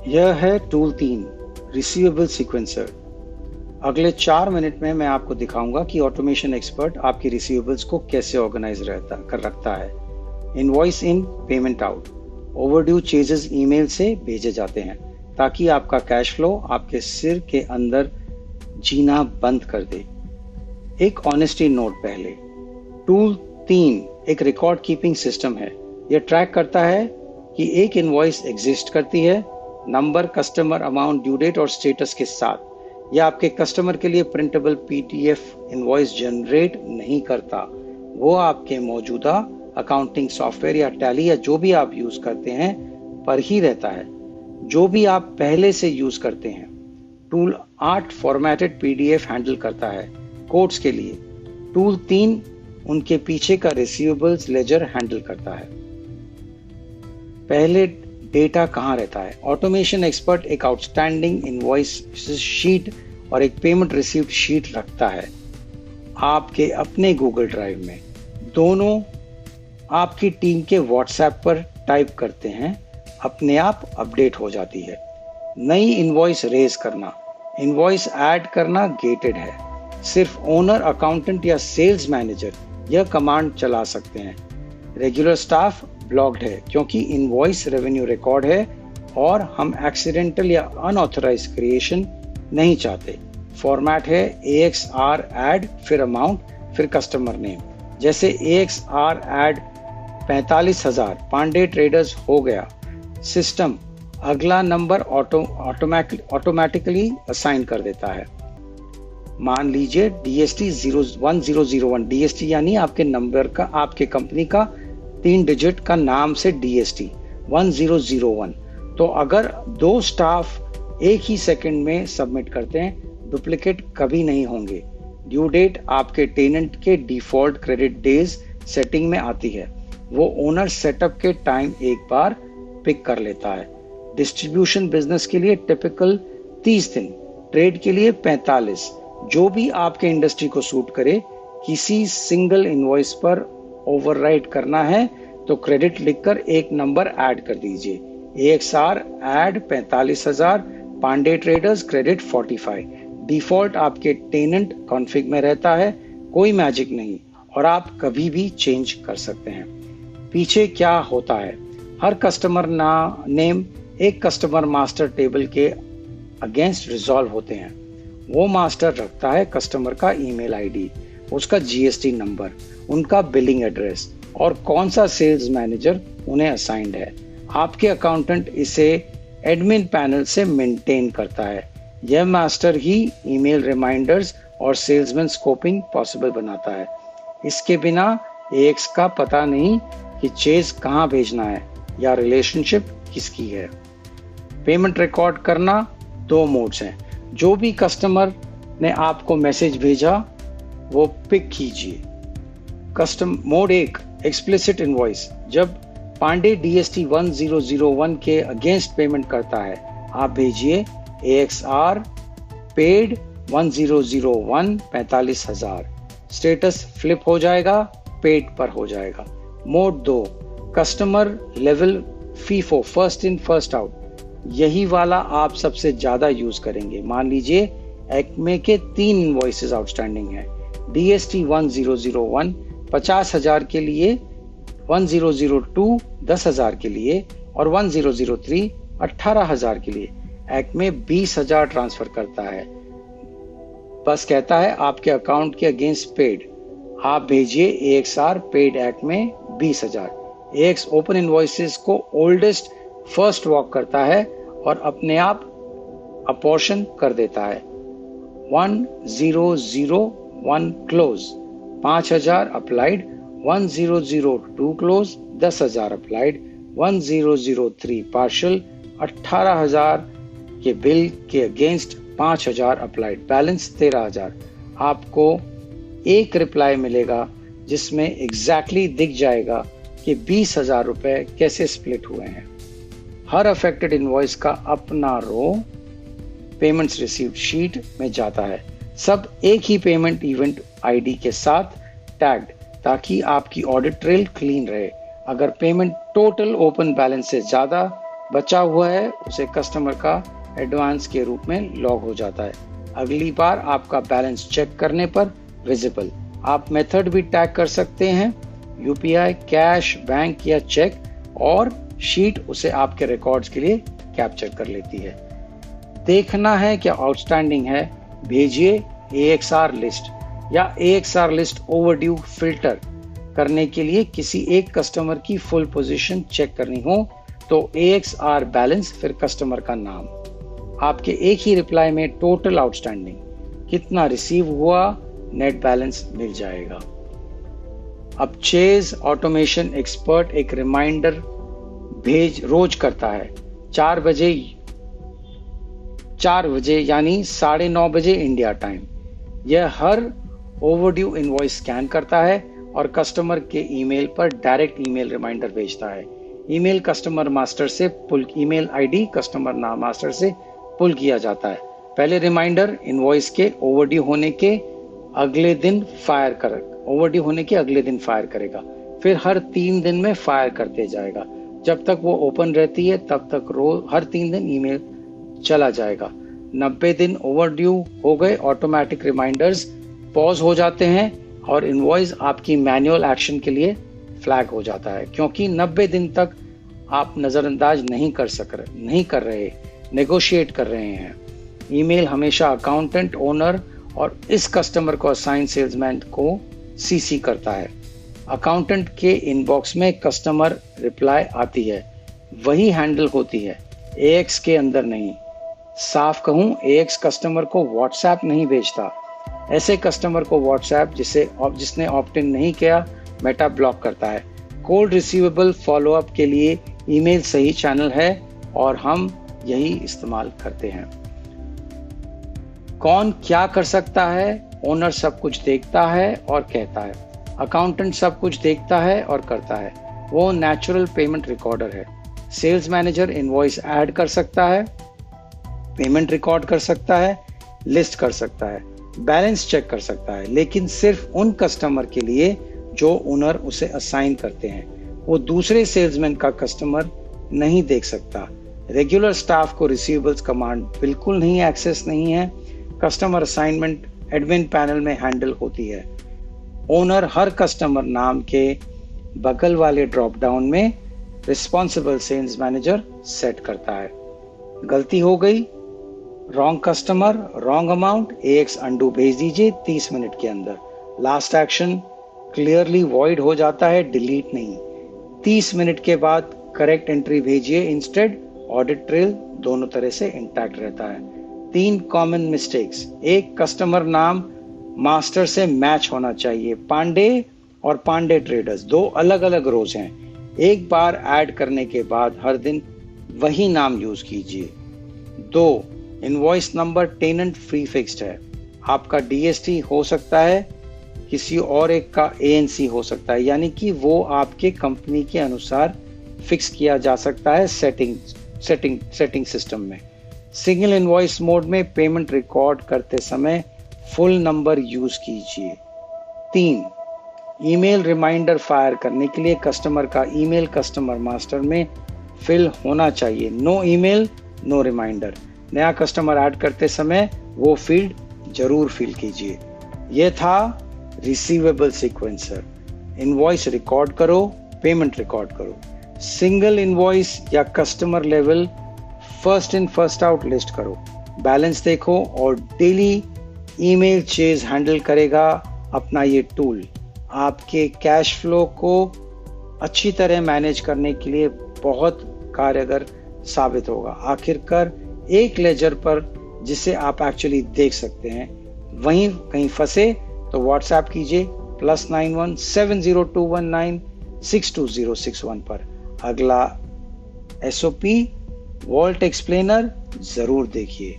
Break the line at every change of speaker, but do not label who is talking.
यह है tool 3, receivable sequencer. अगले 4 मिनट में मैं आपको दिखाऊंगा कि ऑटोमेशन एक्सपर्ट आपकी रिसीवेबल्स को कैसे ऑर्गेनाइज रखता है। इनवॉइस इन, payment out, overdue ceases email से भेजे जाते हैं ताकि आपका कैश फ्लो आपके सिर के अंदर जीना बंद कर दे। एक ऑनेस्टी नोट पहले, टूल 3 एक रिकॉर्ड कीपिंग सिस्टम है। यह ट्रैक करता है कि एक इनवॉइस एग्जिस्ट करती है, number, customer, amount, due date और स्टेटस के साथ। यह आपके कस्टमर के लिए प्रिंटेबल पीडीएफ इनवॉइस जनरेट नहीं करता। वो आपके मौजूदा अकाउंटिंग सॉफ्टवेयर या टैली या जो भी आप यूज करते हैं पर ही रहता है, जो भी आप पहले से यूज करते हैं। टूल 8 फॉर्मेटेड पीडीएफ हैंडल करता है कोड्स के लिए। टूल 3 उनके पीछे का रिसीवेबल्स लेजर हैंडल करता है। पहले डेटा कहाँ रहता है? ऑटोमेशन एक्सपर्ट एक आउटस्टैंडिंग इनवॉइस शीट और एक पेमेंट रिसीव्ड शीट रखता है आपके अपने गूगल ड्राइव में। दोनों आपकी टीम के व्हाट्सएप पर टाइप करते हैं, अपने आप अपडेट हो जाती है। नई इनवॉइस रेज करना, इनवॉइस ऐड करना गेटेड है। सिर्फ ओनर, अकाउंटेंट या सेल्स मैनेजर यह कमांड चला सकते हैं। रेगुलर स्टाफ ब्लॉक्ड है क्योंकि इनवॉइस रेवेन्यू रिकॉर्ड है और हम एक्सीडेंटल या अनऑथराइज क्रिएशन नहीं चाहते। फॉर्मेट है AXR ऐड, फिर अमाउंट, फिर कस्टमर नेम। जैसे AXR ऐड 45,000 पांडे ट्रेडर्स हो गया। सिस्टम अगला नंबर ऑटोमेटिकली असाइन कर देता है। मान लीजिए DST 1001, DST यानी आपके नंबर का, आपके कंपनी का 3 डिजिट का नाम से DST 1001। तो अगर 2 स्टाफ एक ही सेकंड में सबमिट करते हैं, डुप्लीकेट कभी नहीं होंगे। ड्यू डेट आपके टेनेंट के डिफॉल्ट क्रेडिट डेज सेटिंग में आती है। वो ओनर सेटअप के टाइम एक बार पिक कर लेता है। डिस्ट्रीब्यूशन बिजनेस के लिए टिपिकल 30 दिन, ट्रेड के लिए 45। जो भी आपके इंडस्ट्री को सूट करे। किसी सिंगल इनवॉइस पर ओवरराइड करना है तो क्रेडिट लिखकर एक नंबर ऐड कर दीजिए। AXR add 45,000, Pandey traders credit 45। Default आपके टेनेंट कॉन्फ़िग में रहता है, कोई मैजिक नहीं और आप कभी भी चेंज कर सकते हैं। पीछे क्या होता है? हर कस्टमर नेम एक कस्टमर मास्टर टेबल के अगेंस्ट रिजॉल्व होते हैं। वो मास्टर रखता है कस्टमर का ईमेल आईडी, उसका GST नंबर, उनका बिलिंग एड्रेस और कौन सा सेल्स मैनेजर उन्हें असाइंड है। आपके अकाउंटेंट इसे एडमिन पैनल से मेंटेन करता है। यह मास्टर ही ईमेल रिमाइंडर्स और सेल्समैन स्कोपिंग पॉसिबल बनाता है। इसके बिना AX का पता नहीं कि चेज कहाँ भेजना है या रिलेशनशिप किसकी है। पेमेंट रिकॉर्ड करना 2 मोड्स हैं। जो भी कस्टमर ने आपको मैसेज भेजा वो पिक कीजिए। Mode 1, explicit invoice. जब पांडे DST 1001 के अगेंस्ट पेमेंट करता है, आप भेजिए AXR पेड 1001 45,000। स्टेटस फ्लिप हो जाएगा, पेड पर हो जाएगा। Mode 2, customer level FIFO, first in first out. यही वाला आप सबसे ज्यादा यूज करेंगे। मान लीजिए एक्मे के 3 इनवॉइसेस आउटस्टैंडिंग है। DST 1001 50,000 के लिए, 1002 10,000 के लिए और 1003 18,000 के लिए। एक्मे 20,000 ट्रांसफर करता है, बस कहता है आपके अकाउंट के अगेंस्ट पेड। आप भेजिए AXR paid Acme 20,000। AX open invoices को ओल्डेस्ट फर्स्ट वॉक करता है और अपने आप अपोर्शन कर देता है। 1001 close 5,000 applied, 1002 close 10,000 applied, 1003 partial 18,000 के बिल के अगेंस्ट 5,000 अप्लाइड, बैलेंस 13,000। आपको एक रिप्लाई मिलेगा जिसमें एग्जैक्टली दिख जाएगा कि 20,000 रुपए कैसे स्प्लिट हुए हैं। हर अफेक्टेड इनवॉइस का अपना रो पेमेंट्स रिसीव्ड शीट में जाता है। सब एक ही पेमेंट इवेंट आईडी के साथ टैग्ड, ताकि आपकी ऑडिट ट्रेल क्लीन रहे। अगर पेमेंट टोटल ओपन बैलेंस से ज्यादा बचा हुआ है उसे कस्टमर का एडवांस के रूप में लॉग हो जाता है। अगली बार आपका बैलेंस चेक करने पर विजिबल। आप मेथड भी टैग कर सकते हैं, यूपीआई, कैश, बैंक या चेक, और शीट उसे आपके रिकॉर्ड्स के लिए कैप्चर कर लेती है। देखना है क्या आउटस्टैंडिंग है, भेजिए AXR लिस्ट या AXR लिस्ट ओवरड्यू फिल्टर करने के लिए किसी एक कस्टमर की फुल पोजीशन चेक करनी हो तो AXR बैलेंस फिर कस्टमर का नाम। आपके एक ही रिप्लाई में टोटल आउटस्टैंडिंग, कितना रिसीव हुआ, नेट बैलेंस मिल जाएगा। अब चेज ऑटोमेशन एक्सपर्ट एक रिमाइंडर रोज करता है 4 बजे यानी 9:30 बजे इंडिया टाइम। यह हर ओवरड्यू इनवॉइस स्कैन करता है और कस्टमर के ईमेल पर डायरेक्ट ईमेल रिमाइंडर भेजता है। ईमेल कस्टमर मास्टर से पुल, ईमेल आईडी कस्टमर नाम मास्टर से पुल किया जाता है। पहले रिमाइंडर इनवॉइस के ओवरड्यू होने के अगले दिन फायर करेगा, फिर हर 3 दिन में फायर करते जाएगा। जब तक वो ओपन रहती है तब तक रोज हर 3 दिन ईमेल चला जाएगा। 90 दिन ओवरड्यू हो गए, ऑटोमेटिक रिमाइंडर्स पॉज हो जाते हैं और इनवॉइस आपकी मैनुअल एक्शन के लिए फ्लैग हो जाता है, क्योंकि 90 दिन तक आप नजरअंदाज नहीं कर रहे, नेगोशिएट कर रहे हैं। ईमेल हमेशा अकाउंटेंट, ओनर और इस कस्टमर को असाइन सेल्समैन को सीसी करता है। अकाउंटेंट के इनबॉक्स में कस्टमर रिप्लाई आती है, वही हैंडल होती है, AX के अंदर नहीं। साफ कहूं, AX कस्टमर को व्हाट्सएप नहीं भेजता। ऐसे कस्टमर को व्हाट्सएप जिसने ऑप्ट इन नहीं किया, मेटा ब्लॉक करता है। कोल्ड रिसीवेबल फॉलोअप के लिए ईमेल सही चैनल है और हम यही इस्तेमाल करते हैं। कौन क्या कर सकता है? ओनर सब कुछ देखता है और कहता है। अकाउंटेंट सब कुछ देखता है और करता है, वो नेचुरल पेमेंट रिकॉर्डर है। सेल्स मैनेजर इनवॉइस ऐड कर सकता है, पेमेंट रिकॉर्ड कर सकता है, लिस्ट कर सकता है, बैलेंस चेक कर सकता है, लेकिन सिर्फ उन कस्टमर के लिए जो ओनर उसे असाइन करते हैं। वो दूसरे सेल्समैन का कस्टमर नहीं देख सकता। रेगुलर स्टाफ को रिसीवेबल्स कमांड बिल्कुल नहीं एक्सेस नहीं है। कस्टमर असाइनमेंट एडमिन पैनल में हैंडल होती है। ओनर हर कस्टमर नाम के बगल वाले ड्रॉप डाउन में रिस्पॉन्सिबल सेल्स मैनेजर सेट करता है। गलती हो गई, wrong customer, wrong amount, AX undo भेज दीजिए 30 मिनट के अंदर। लास्ट एक्शन क्लियरली वॉइड हो जाता है, डिलीट नहीं। 30 मिनट के बाद करेक्ट एंट्री भेजिए इंस्टेड। ऑडिट ट्रेल दोनों तरह से इंटैक्ट रहता है। 3 कॉमन मिस्टेक्स। 1, कस्टमर नाम मास्टर से मैच होना चाहिए। पांडे और पांडे ट्रेडर्स 2 अलग अलग रोज हैं। एक बार ऐड करने के बाद हर दिन वही नाम यूज कीजिए। 2, invoice number tenant free fixed है। आपका DST हो सकता है, किसी और एक का ANC हो सकता है, यानी कि वो आपके कंपनी के अनुसार फिक्स किया जा सकता है सेटिंग सिस्टम में। सिंगल इनवॉइस मोड में पेमेंट रिकॉर्ड करते समय फुल नंबर यूज कीजिए। 3, ईमेल रिमाइंडर फायर करने के लिए कस्टमर का ईमेल कस्टमर मास्टर में फिल होना चाहिए। No email no reminder. नया कस्टमर ऐड करते समय वो फील्ड जरूर फिल कीजिए। यह था रिसीवेबल सीक्वेंसर। इनवॉइस रिकॉर्ड करो, पेमेंट रिकॉर्ड करो। सिंगल इनवॉइस या customer level first in first out list करो। बैलेंस देखो और डेली ईमेल चेज हैंडल करेगा अपना ये टूल। आपके कैश फ्लो को अच्छी तरह मैनेज करने के लिए बहुत कारगर साबित होगा। आखिरकार एक लेजर पर जिसे आप एक्चुअली देख सकते हैं, वहीं कहीं फंसे तो व्हाट्सएप कीजिए +91 70219 62061 पर। अगला SOP वॉल्ट एक्सप्लेनर जरूर देखिए।